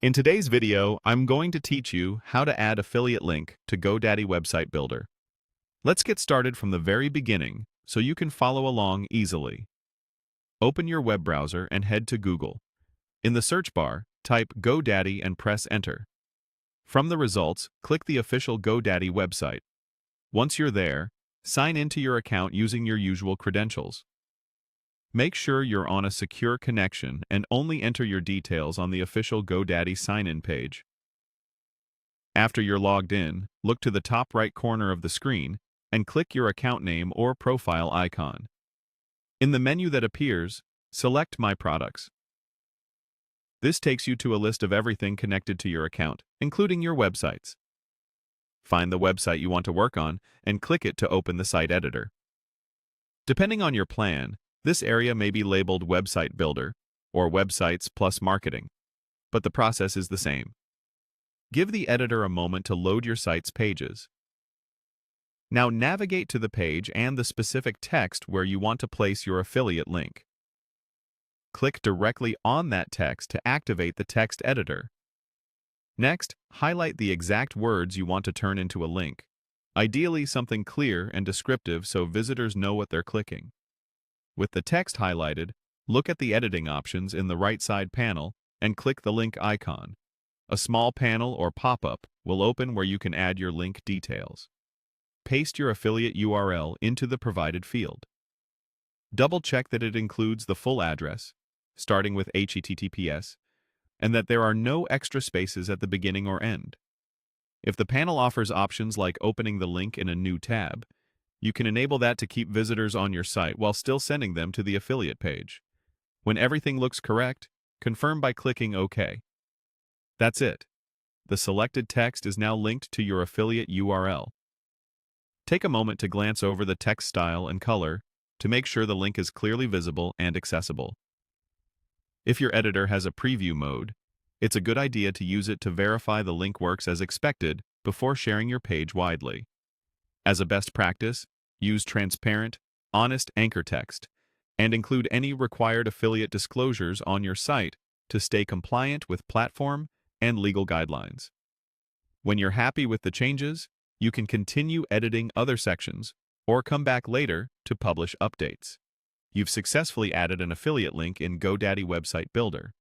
In today's video, I'm going to teach you how to add affiliate link to GoDaddy Website Builder. Let's get started from the very beginning so you can follow along easily. Open your web browser and head to Google. In the search bar, type GoDaddy and press Enter. From the results, click the official GoDaddy website. Once you're there, sign into your account using your usual credentials. Make sure you're on a secure connection and only enter your details on the official GoDaddy sign-in page. After you're logged in, look to the top right corner of the screen and click your account name or profile icon. In the menu that appears, select My Products. This takes you to a list of everything connected to your account, including your websites. Find the website you want to work on and click it to open the site editor. Depending on your plan, this area may be labeled Website Builder or Websites plus Marketing, but the process is the same. Give the editor a moment to load your site's pages. Now navigate to the page and the specific text where you want to place your affiliate link. Click directly on that text to activate the text editor. Next, highlight the exact words you want to turn into a link, ideally something clear and descriptive so visitors know what they're clicking. With the text highlighted, look at the editing options in the right side panel and click the link icon. A small panel or pop-up will open where you can add your link details. Paste your affiliate URL into the provided field. Double-check that it includes the full address, starting with HTTPS, and that there are no extra spaces at the beginning or end. If the panel offers options like opening the link in a new tab, you can enable that to keep visitors on your site while still sending them to the affiliate page. When everything looks correct, confirm by clicking OK. That's it. The selected text is now linked to your affiliate URL. Take a moment to glance over the text style and color to make sure the link is clearly visible and accessible. If your editor has a preview mode, it's a good idea to use it to verify the link works as expected before sharing your page widely. As a best practice, use transparent, honest anchor text and include any required affiliate disclosures on your site to stay compliant with platform and legal guidelines. When you're happy with the changes, you can continue editing other sections or come back later to publish updates. You've successfully added an affiliate link in GoDaddy Website Builder.